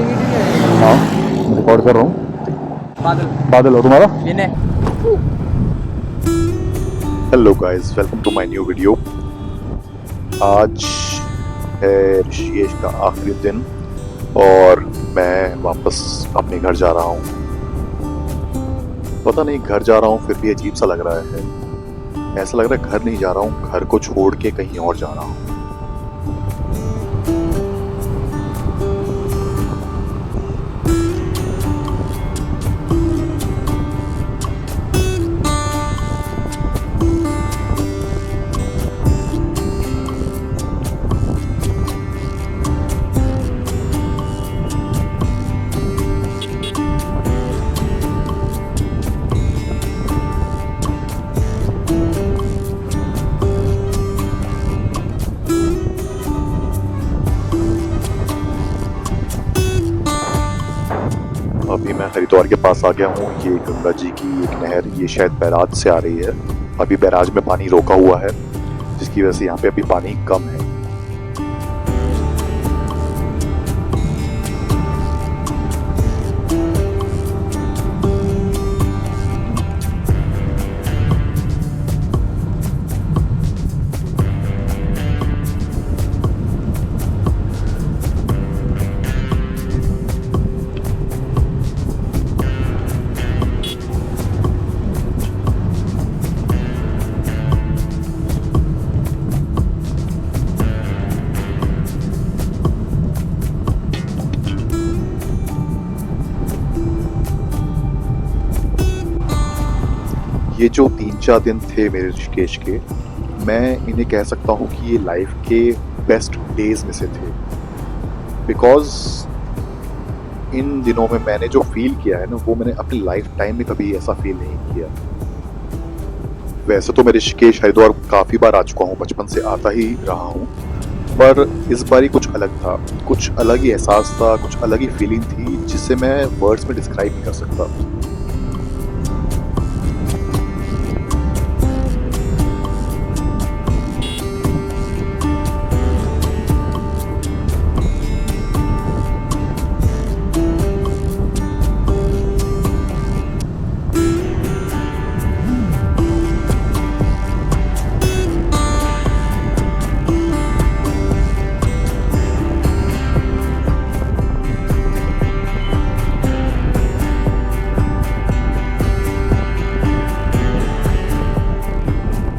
हमारी वीडियो है। हाँ, मैं रिकॉर्ड कर रहा हूँ। बादल बादल हो तुम्हारा? Vinay. Hello guys, welcome to my new video. आज है ऋषिकेश का आखिरी दिन और मैं वापस अपने घर जा रहा हूँ। पता नहीं घर जा रहा हूँ फिर भी अजीब सा लग रहा है। ऐसा लग रहा है घर नहीं जा रहा हूँ, घर को छोड़ के कहीं और जा रहा हूँ। अभी मैं हरिद्वार के पास आ गया हूँ। ये गंगा जी की एक नहर, ये शायद बैराज से आ रही है। अभी बैराज में पानी रोका हुआ है जिसकी वजह से यहाँ पे अभी पानी कम है। ये जो 3-4 दिन थे मेरे ऋषिकेश के, मैं इन्हें कह सकता हूँ कि ये लाइफ के बेस्ट डेज में से थे। बिकॉज इन दिनों में मैंने जो फील किया है ना, वो मैंने अपनी लाइफ टाइम में कभी ऐसा फील नहीं किया। वैसे तो मैं ऋषिकेश हरिद्वार काफ़ी बार आ चुका हूँ, बचपन से आता ही रहा हूँ, पर इस बार ही कुछ अलग था, कुछ अलग ही एहसास था, कुछ अलग ही फीलिंग थी जिसे मैं वर्ड्स में डिस्क्राइब नहीं कर सकता।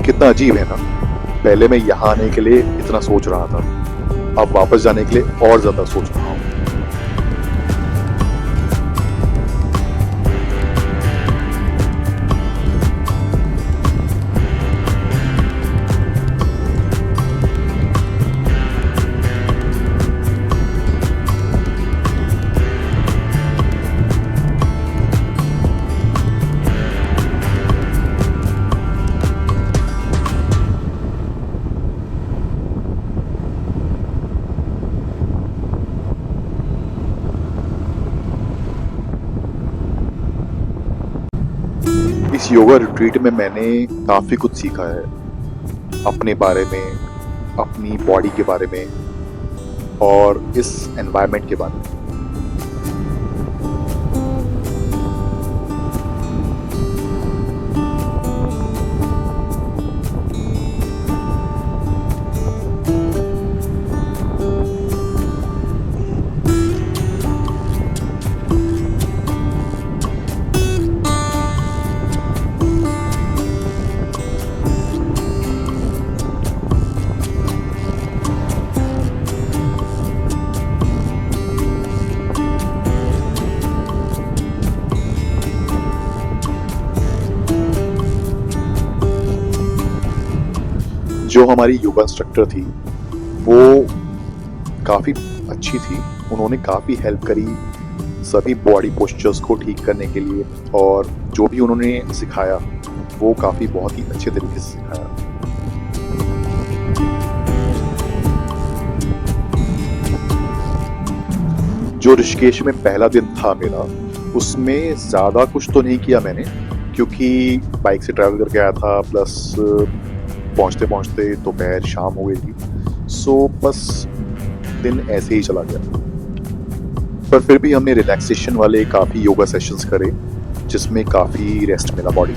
कितना अजीब है ना, पहले मैं यहाँ आने के लिए इतना सोच रहा था, अब वापस जाने के लिए और ज्यादा सोच रहा हूँ। इस योगा रिट्रीट में मैंने काफ़ी कुछ सीखा है अपने बारे में, अपनी बॉडी के बारे में और इस एनवायरनमेंट के बारे में। जो हमारी योगा इंस्ट्रक्टर थी वो काफ़ी अच्छी थी, उन्होंने काफ़ी हेल्प करी सभी बॉडी पोस्चर्स को ठीक करने के लिए, और जो भी उन्होंने सिखाया वो काफ़ी बहुत ही अच्छे तरीके से सिखाया। जो ऋषिकेश में पहला दिन था मेरा, उसमें ज़्यादा कुछ तो नहीं किया मैंने, क्योंकि बाइक से ट्रैवल करके आया था, प्लस पहुंचते पहुंचते दोपहर शाम हो गई थी। सो बस दिन ऐसे ही चला गया। पर फिर भी हमने रिलैक्सेशन वाले काफ़ी योगा सेशंस करे जिसमें काफ़ी रेस्ट मिला बॉडी।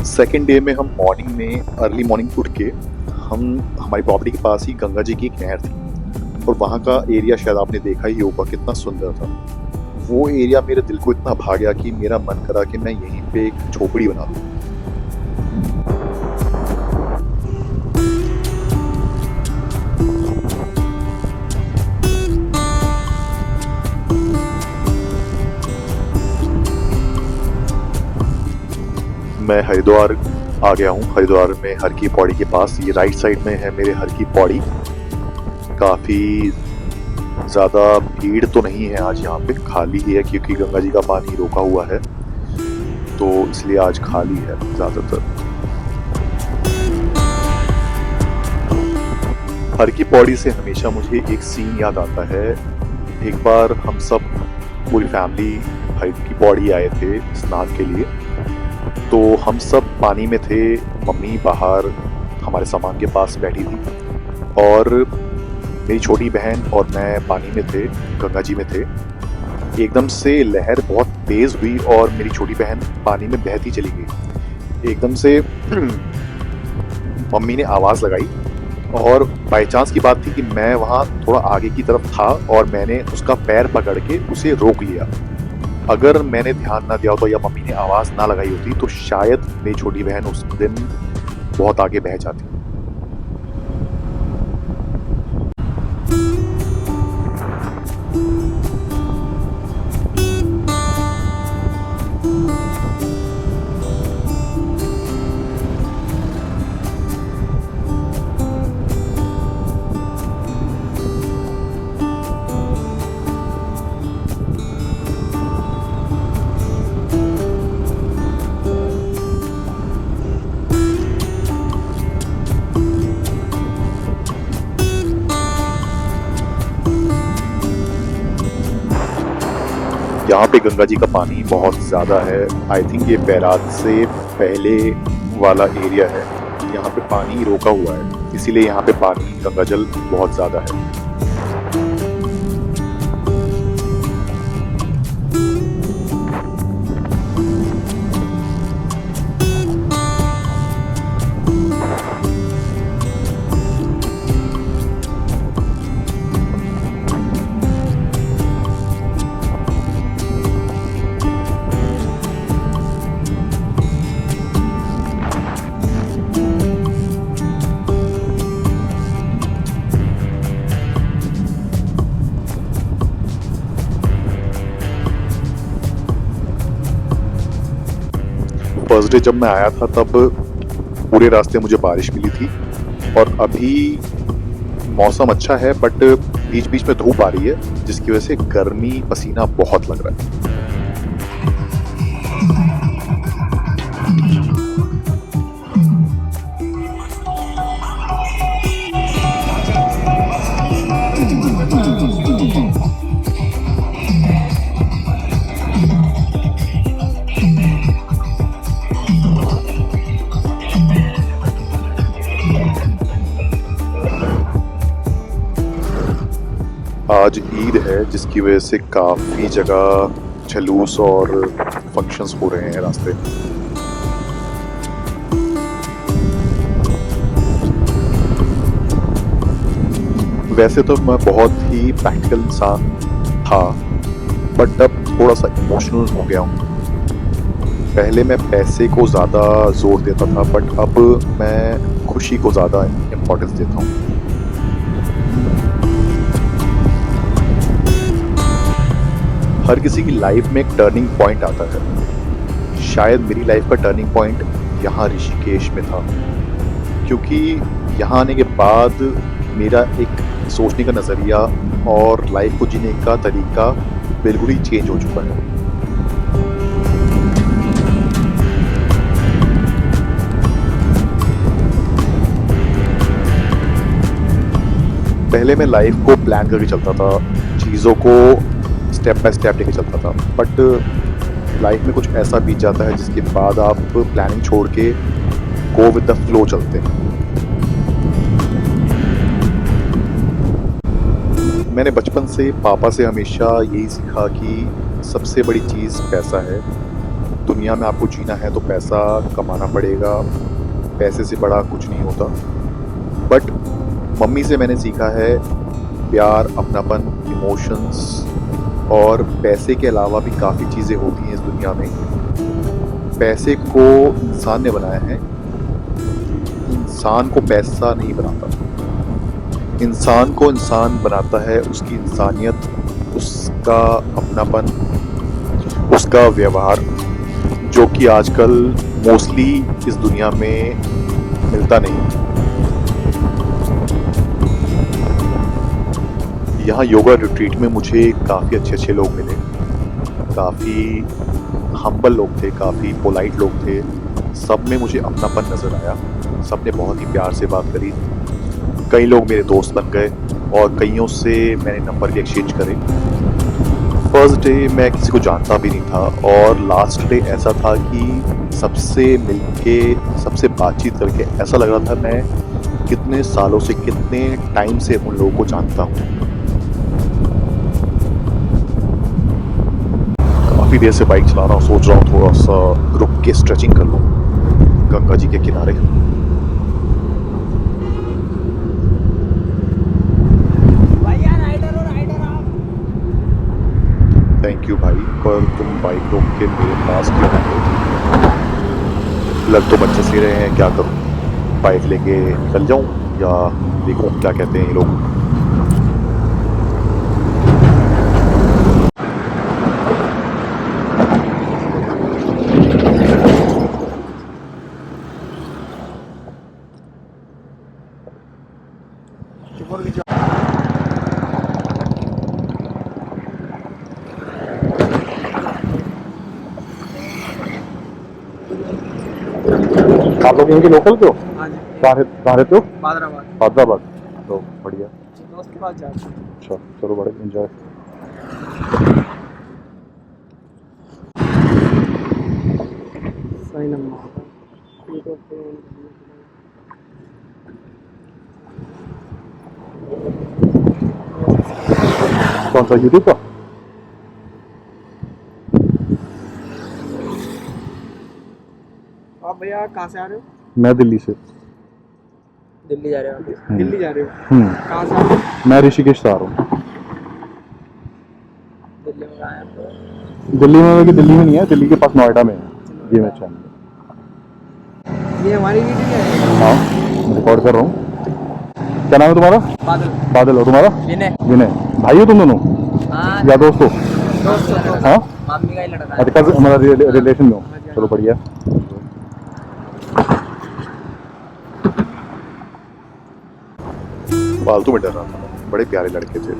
सेकेंड डे में हम मॉर्निंग में अर्ली मॉर्निंग उठ के हम हमारी प्रॉपर्टी के पास ही गंगा जी की एक नहर थी और वहाँ का एरिया शायद आपने देखा ही होगा कितना सुंदर था। वो एरिया मेरे दिल को इतना भा गया कि मेरा मन करा कि मैं यहीं पे एक झोपड़ी बना लूँ। मैं हरिद्वार आ गया हूँ। हरिद्वार में हर की पौड़ी के पास, ये राइट साइड में है मेरे हर की पौड़ी। काफ़ी ज़्यादा भीड़ तो नहीं है आज, यहाँ पे खाली ही है क्योंकि गंगा जी का पानी रोका हुआ है, तो इसलिए आज खाली है ज़्यादातर। हर की पौड़ी से हमेशा मुझे एक सीन याद आता है। एक बार हम सब पूरी फैमिली हर की पौड़ी आए थे स्नान के लिए, तो हम सब पानी में थे। मम्मी बाहर हमारे सामान के पास बैठी थी और मेरी छोटी बहन और मैं पानी में थे, गंगा जी में थे। एकदम से लहर बहुत तेज हुई और मेरी छोटी बहन पानी में बहती चली गई। एकदम से मम्मी ने आवाज़ लगाई और बाय चांस की बात थी कि मैं वहाँ थोड़ा आगे की तरफ था और मैंने उसका पैर पकड़ के उसे रोक लिया। अगर मैंने ध्यान ना दिया होता या मम्मी ने आवाज़ ना लगाई होती तो शायद मेरी छोटी बहन उस दिन बहुत आगे बह जाती। यहाँ पे गंगा जी का पानी बहुत ज़्यादा है। आई थिंक ये बैराज से पहले वाला एरिया है। यहाँ पे पानी रोका हुआ है, इसीलिए यहाँ पे पानी गंगा जल बहुत ज़्यादा है। फर्स्ट डे जब मैं आया था तब पूरे रास्ते मुझे बारिश मिली थी और अभी मौसम अच्छा है बट बीच बीच में धूप आ रही है जिसकी वजह से गर्मी पसीना बहुत लग रहा है। आज ईद है जिसकी वजह से काफ़ी जगह जुलूस और फंक्शंस हो रहे हैं रास्ते में। वैसे तो मैं बहुत ही प्रैक्टिकल इंसान था बट अब थोड़ा सा इमोशनल हो गया हूँ। पहले मैं पैसे को ज़्यादा जोर देता था बट अब मैं खुशी को ज़्यादा इम्पोर्टेंस देता हूँ। हर किसी की लाइफ में एक टर्निंग पॉइंट आता है। शायद मेरी लाइफ का टर्निंग पॉइंट यहाँ ऋषिकेश में था, क्योंकि यहाँ आने के बाद मेरा एक सोचने का नज़रिया और लाइफ को जीने का तरीका बिल्कुल ही चेंज हो चुका है। पहले मैं लाइफ को प्लान करके चलता था, चीज़ों को स्टेप बाय स्टेप लेके चलता था, बट लाइफ में कुछ ऐसा बीत जाता है जिसके बाद आप प्लानिंग छोड़ के गो विद द फ्लो चलते हैं। मैंने बचपन से पापा से हमेशा यही सीखा कि सबसे बड़ी चीज़ पैसा है। दुनिया में आपको जीना है तो पैसा कमाना पड़ेगा, पैसे से बड़ा कुछ नहीं होता। बट मम्मी से मैंने सीखा है प्यार, अपनापन, इमोशंस और पैसे के अलावा भी काफ़ी चीज़ें होती हैं इस दुनिया में। पैसे को इंसान ने बनाया है, इंसान को पैसा नहीं बनाता। इंसान को इंसान बनाता है उसकी इंसानियत, उसका अपनापन, उसका व्यवहार, जो कि आजकल मोस्टली इस दुनिया में मिलता नहीं। यहाँ योगा रिट्रीट में मुझे काफ़ी अच्छे लोग मिले, काफ़ी हम्बल लोग थे, काफ़ी पोलाइट लोग थे। सब में मुझे अपनापन नज़र आया, सब ने बहुत ही प्यार से बात करी। कई लोग मेरे दोस्त बन गए और कईयों से मैंने नंबर भी एक्सचेंज करे। फर्स्ट डे मैं किसी को जानता भी नहीं था और लास्ट डे ऐसा था कि सबसे मिलके, सबसे बातचीत करके ऐसा लग रहा था मैं कितने सालों से, कितने टाइम से उन लोगों को जानता हूँ। काफ़ी देर से बाइक चला रहा हूँ, सोच रहा हूँ थोड़ा सा रुक के स्ट्रेचिंग कर लूँ गंगा जी के किनारे। थैंक यू भाई, पर तुम बाइक रोक के मेरे पास क्यों आए? लग तो बच्चे से रहे हैं, क्या करूं? बाइक लेके निकल जाऊं या देखूं क्या कहते हैं ये लोग। आप लोग यहीं के लोकल के हो? हाँ जी, कहाँ रहते हो? हैदराबाद। हैदराबाद। तो बढ़िया। दोस्त के पास जाते हैं। अच्छा, चलो बड़े एंजॉय। सही नंबर। कौन सा यूट्यूब का? आप भैया कहाँ से आ रहे हो? मैं दिल्ली से। दिल्ली जा रहे हो? दिल्ली जा रहे हो? कहाँ से आ रहे हो? मैं ऋषिकेश से आ रहा हूँ। दिल्ली में आया तो दिल्ली में, दिल्ली में नहीं है, दिल्ली के पास नोएडा में है ये मैं चैनल। ये हमारी वीडियो है। हाँ, रिकॉर्ड कर रहा हूँ। क्या नाम है तुम्हारा? बादल। बादल। हो तुम्हारा? विनय। विनय। भाई हो तुम दोनों हाँ, या दोस्त हो? दोस्त। हाँ, मामी का ही लड़का है। अच्छा, हमारा रिलेशन में हो। चलो बढ़िया। फालतू में डर रहा था, बड़े प्यारे लड़के थे।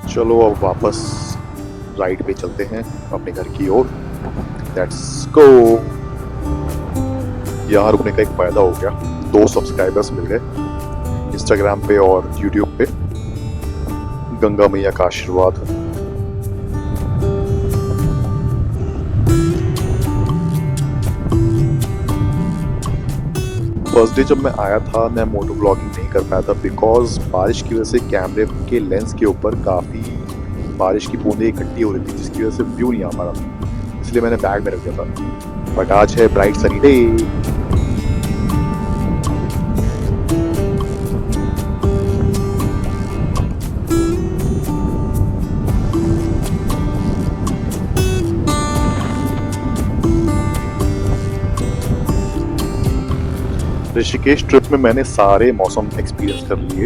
चलो अब वापस राइड पे चलते हैं अपने घर की ओर। Let's go. यहाँ रुकने का एक फायदा हो गया, 2 सब्सक्राइबर्स मिल गए इंस्टाग्राम पे और यूट्यूब पे। गंगा मैया का आशीर्वाद। फर्स्ट डे जब मैं आया था मैं मोटो ब्लॉगिंग नहीं कर पाया था बिकॉज बारिश की वजह से कैमरे के लेंस के ऊपर काफ़ी बारिश की बूंदें इकट्ठी हो रही थी, जिसकी वजह से व्यू नहीं आ पा रहा था, इसलिए मैंने बैग में रख दिया था। बट आज है bright sunny day. Rishikesh trip में मैंने सारे मौसम एक्सपीरियंस कर लिए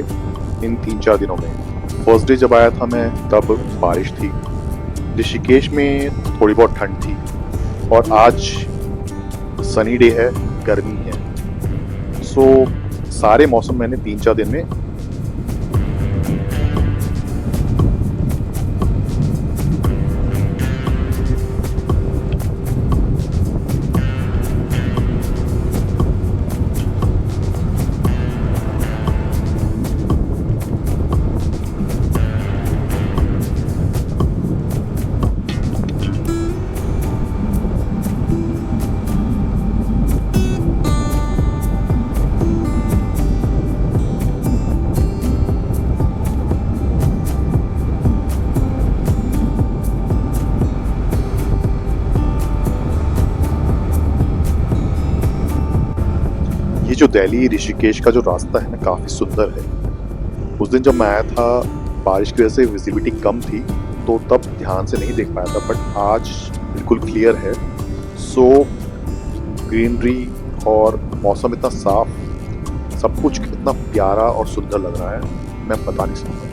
इन 3-4 दिनों में। फर्स्ट डे जब आया था मैं तब बारिश थी, ऋषिकेश में थोड़ी बहुत ठंड थी और आज सनी डे है, गर्मी है। सो सारे मौसम मैंने 3-4 दिन में जो दिल्ली ऋषिकेश का जो रास्ता है ना काफ़ी सुंदर है। उस दिन जब मैं आया था बारिश की वजह से विजिबिलिटी कम थी तो तब ध्यान से नहीं देख पाया था, बट आज बिल्कुल क्लियर है। सो ग्रीनरी और मौसम इतना साफ, सब कुछ इतना प्यारा और सुंदर लग रहा है, मैं बता नहीं सकता।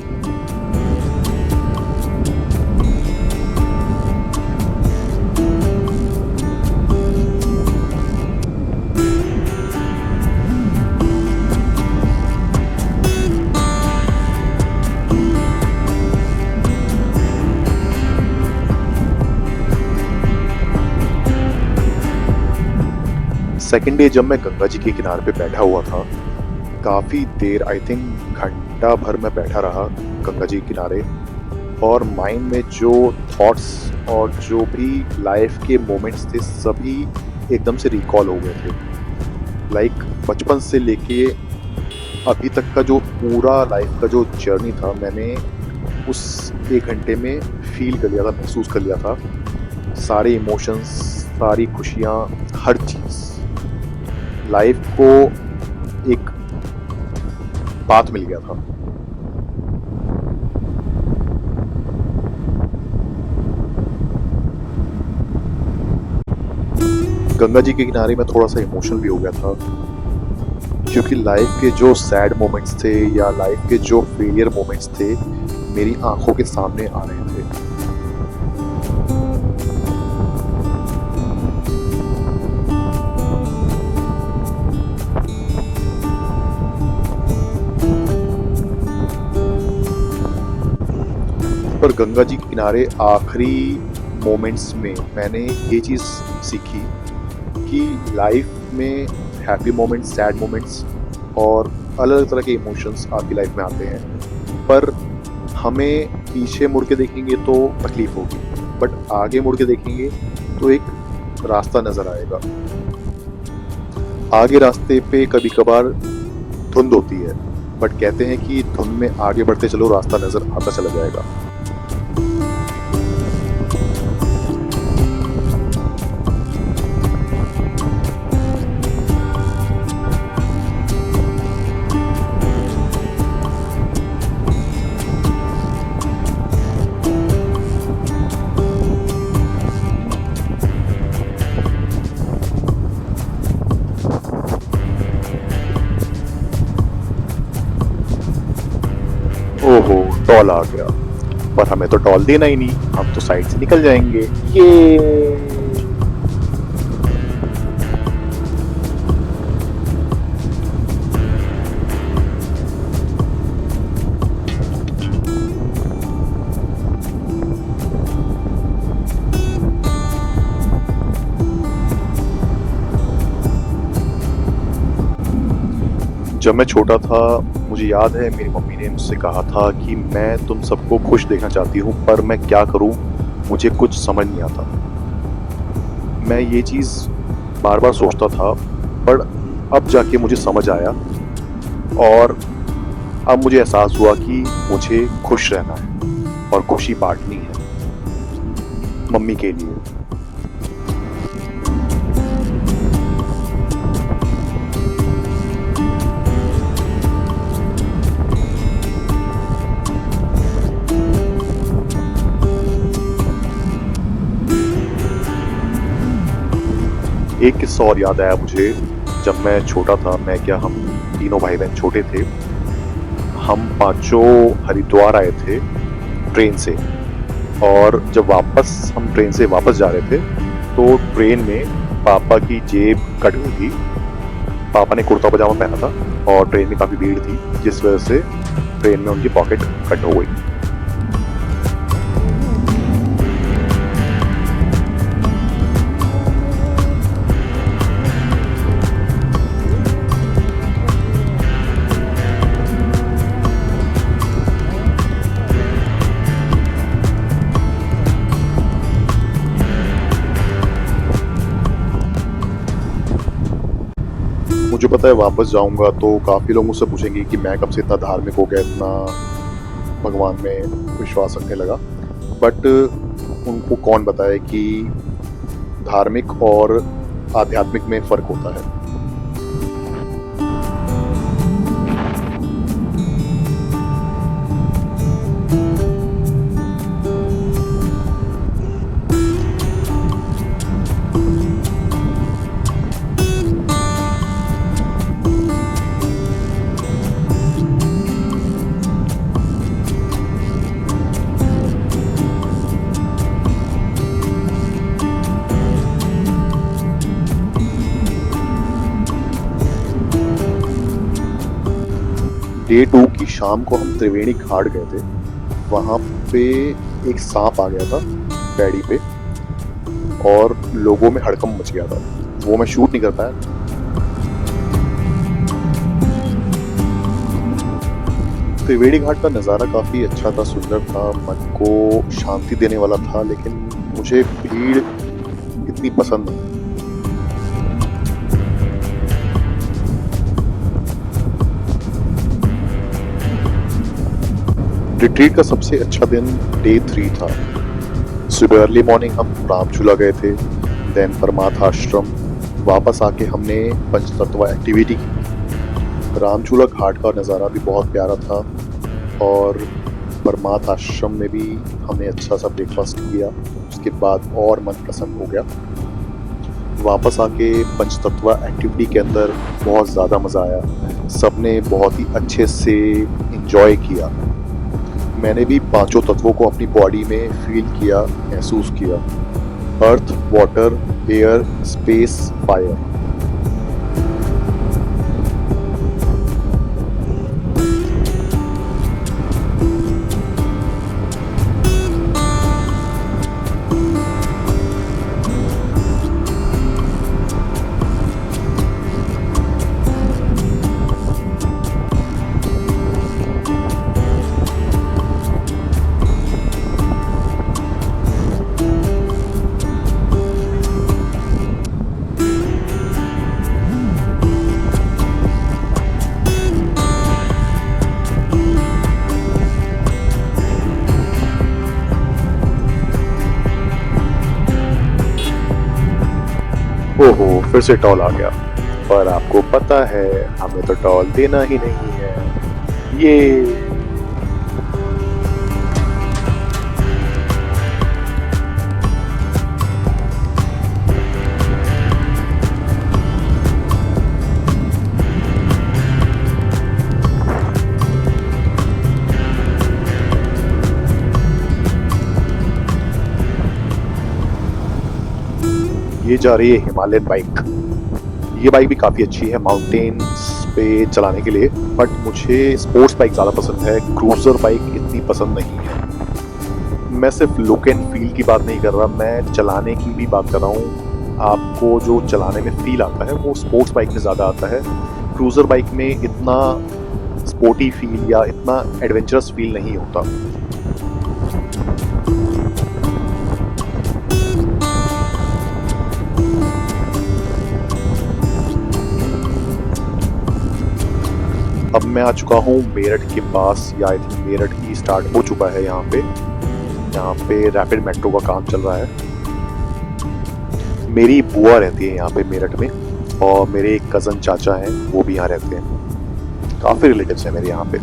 सेकेंड डे जब मैं गंगा जी के किनारे पे बैठा हुआ था, काफ़ी देर, आई थिंक घंटा भर मैं बैठा रहा गंगा जी के किनारे, और माइंड में जो थॉट्स और जो भी लाइफ के मोमेंट्स थे सभी एकदम से रिकॉल हो गए थे। लाइक बचपन से लेके अभी तक का जो पूरा लाइफ का जो जर्नी था, मैंने उस 1 घंटे में फील कर लिया था, महसूस कर लिया था। सारे इमोशंस, सारी खुशियाँ, हर चीज़, लाइफ को एक बात मिल गया था। गंगा जी के किनारे में थोड़ा सा इमोशनल भी हो गया था, क्योंकि लाइफ के जो सैड मोमेंट्स थे या लाइफ के जो फेलियर मोमेंट्स थे मेरी आंखों के सामने आ रहे थे। पर गंगा जी के किनारे आखिरी मोमेंट्स में मैंने ये चीज़ सीखी कि लाइफ में हैप्पी मोमेंट्स, सैड मोमेंट्स और अलग अलग तरह के इमोशंस आपकी लाइफ में आते हैं, पर हमें पीछे मुड़ के देखेंगे तो तकलीफ होगी, बट आगे मुड़ के देखेंगे तो एक रास्ता नज़र आएगा। आगे रास्ते पे कभी कभार धुंध होती है, बट कहते हैं कि धुंध में आगे बढ़ते चलो, रास्ता नज़र आता चला जाएगा। ओहो, टॉल आ गया, पर हमें तो टॉल देना ही नहीं, हम तो साइड से निकल जाएंगे। ये जब मैं छोटा था मुझे याद है मेरी मम्मी ने मुझसे कहा था कि मैं तुम सबको खुश देखना चाहती हूँ, पर मैं क्या करूँ, मुझे कुछ समझ नहीं आता। मैं ये चीज़ बार बार सोचता था, पर अब जाके मुझे समझ आया और अब मुझे एहसास हुआ कि मुझे खुश रहना है और खुशी बांटनी है मम्मी के लिए। एक किस्सा और याद आया मुझे, जब मैं छोटा था, मैं क्या, हम तीनों भाई बहन छोटे थे, हम पांचों हरिद्वार आए थे ट्रेन से, और जब हम ट्रेन से वापस जा रहे थे तो ट्रेन में पापा की जेब कट गई थी। पापा ने कुर्ता पजामा पहना था और ट्रेन में काफ़ी भीड़ थी, जिस वजह से ट्रेन में उनकी पॉकेट कट हो गई। मुझे पता है वापस जाऊंगा तो काफ़ी लोग मुझसे पूछेंगे कि मैं कब से इतना धार्मिक हो गया, इतना भगवान में विश्वास रखने लगा, बट उनको कौन बताए कि धार्मिक और आध्यात्मिक में फ़र्क होता है। डे 2 की शाम को हम त्रिवेणी घाट गए थे। वहाँ पे एक सांप आ गया था पैड़ी पे और लोगों में हड़कंप मच गया था। वो मैं शूट नहीं कर पाया। त्रिवेणी घाट का नज़ारा काफ़ी अच्छा था, सुंदर था, मन को शांति देने वाला था, लेकिन मुझे भीड़ इतनी पसंद नहीं। रिट्रीट का सबसे अच्छा दिन डे 3 था। सुबह अर्ली मॉर्निंग हम रामझूला गए थे, देन परमार्थ आश्रम। वापस आके हमने पंचतत्व एक्टिविटी की। रामझूला घाट का नज़ारा भी बहुत प्यारा था और परमार्थ आश्रम में भी हमने अच्छा सा ब्रेकफास्ट किया। उसके बाद और मन प्रसन्न हो गया। वापस आके पंचतत्व एक्टिविटी के अंदर बहुत ज़्यादा मज़ा आया। सबने बहुत ही अच्छे से इंजॉय किया। मैंने भी 5 तत्वों को अपनी बॉडी में फील किया, महसूस किया। अर्थ, वाटर, एयर, स्पेस, फायर। ओहो, फिर से टॉल आ गया। पर आपको पता है हमें तो टॉल देना ही नहीं है। ये जा रही है हिमालयन बाइक। ये बाइक भी काफ़ी अच्छी है माउंटेन्स पे चलाने के लिए, बट मुझे स्पोर्ट्स बाइक ज़्यादा पसंद है। क्रूज़र बाइक इतनी पसंद नहीं है। मैं सिर्फ लुक एंड फील की बात नहीं कर रहा, मैं चलाने की भी बात कर रहा हूँ। आपको जो चलाने में फील आता है वो स्पोर्ट्स बाइक में ज़्यादा आता है। क्रूज़र बाइक में इतना स्पोर्टी फील या इतना एडवेंचरस फील नहीं होता। अब मैं आ चुका हूँ मेरठ के पास, या I think Meerut he start हो चुका है। यहाँ पे रैपिड मेट्रो का काम चल रहा है। मेरी बुआ रहती है यहाँ पे मेरठ में और मेरे एक कज़न चाचा हैं, वो भी यहाँ रहते हैं। काफ़ी रिलेटिव्स हैं मेरे यहाँ पे।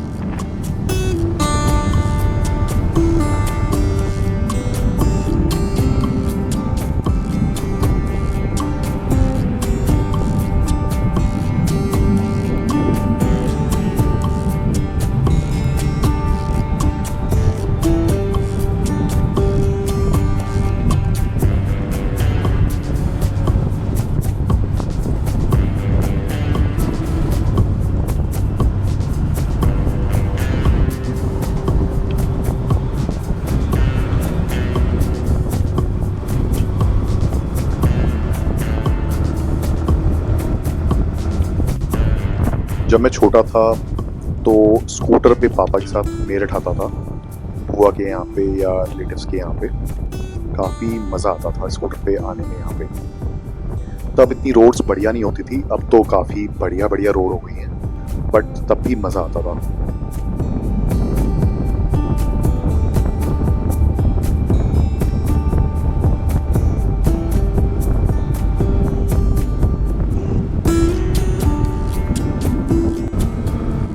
जब मैं छोटा था तो स्कूटर पे पापा के साथ मेरठ आता था, बुआ के यहाँ पे या रिलेटिव्स के यहाँ पे। काफ़ी मज़ा आता था स्कूटर पे आने में यहाँ पे। तब इतनी रोड्स बढ़िया नहीं होती थी, अब तो काफ़ी बढ़िया बढ़िया रोड हो गई हैं, बट तब भी मज़ा आता था।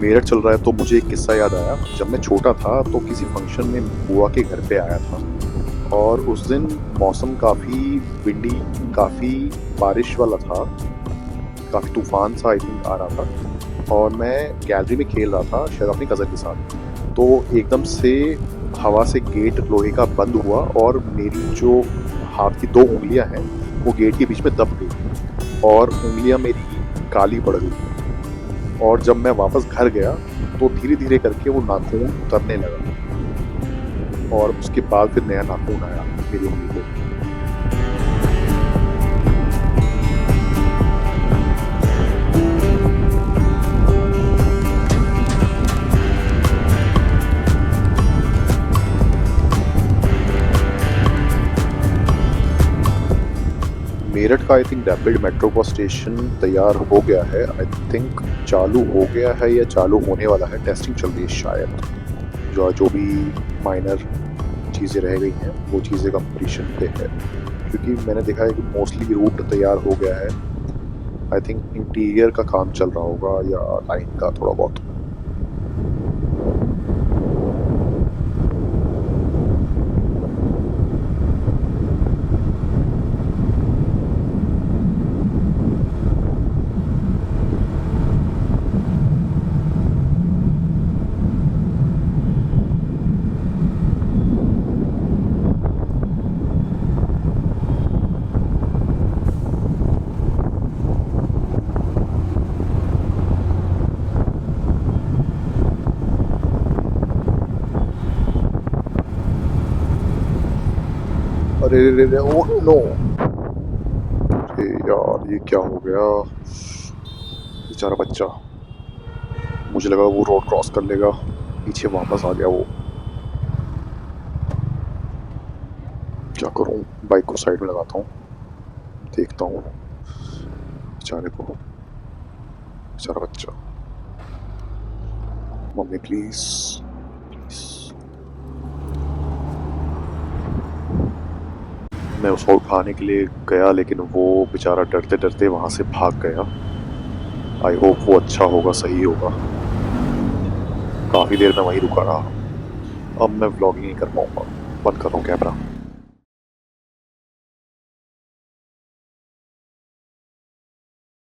मेरठ चल रहा है तो मुझे एक किस्सा याद आया। जब मैं छोटा था तो किसी फंक्शन में बुआ के घर पे आया था और उस दिन मौसम काफ़ी विंडी, काफ़ी बारिश वाला था, काफ़ी तूफान सा आई थिंक आ रहा था और मैं गैलरी में खेल रहा था शायद अपने कज़न के साथ। तो एकदम से हवा से गेट लोहे का बंद हुआ और मेरी जो हाथ की 2 उंगलियां हैं वो गेट के बीच में दब गई और उंगलियां मेरी काली पड़ गई और जब मैं वापस घर गया तो धीरे धीरे करके वो नाखून उतरने लगा और उसके बाद फिर नया नाखून आया मेरी उंगली पे। मेरठ का आई थिंक रैपिड मेट्रो का स्टेशन तैयार हो गया है। आई थिंक चालू हो गया है या चालू होने वाला है, टेस्टिंग चल रही है शायद। जो भी माइनर चीज़ें रह गई हैं वो चीज़ें कंप्लीशन पे है, क्योंकि मैंने देखा है कि मोस्टली रूट तैयार हो गया है। आई थिंक इंटीरियर का काम चल रहा होगा या लाइन का थोड़ा बहुत। अरे रे रे, ओह नो, अरे यार ये क्या हो गया। बेचारा बच्चा, मुझे लगा वो रोड क्रॉस कर लेगा, पीछे वापस आ गया वो। क्या करूं, बाइक को साइड में लगाता हूँ, देखता हूँ बेचारे को। बेचारा बच्चा, मम्मी प्लीज प्लीज। मैं उसको उठाने के लिए गया लेकिन वो बेचारा डरते डरते वहां से भाग गया। आई होप वो अच्छा होगा, सही होगा। काफ़ी देर में वहीं रुका रहा। अब मैं व्लॉगिंग नहीं कर पाऊंगा, बंद कर रहा हूँ कैमरा।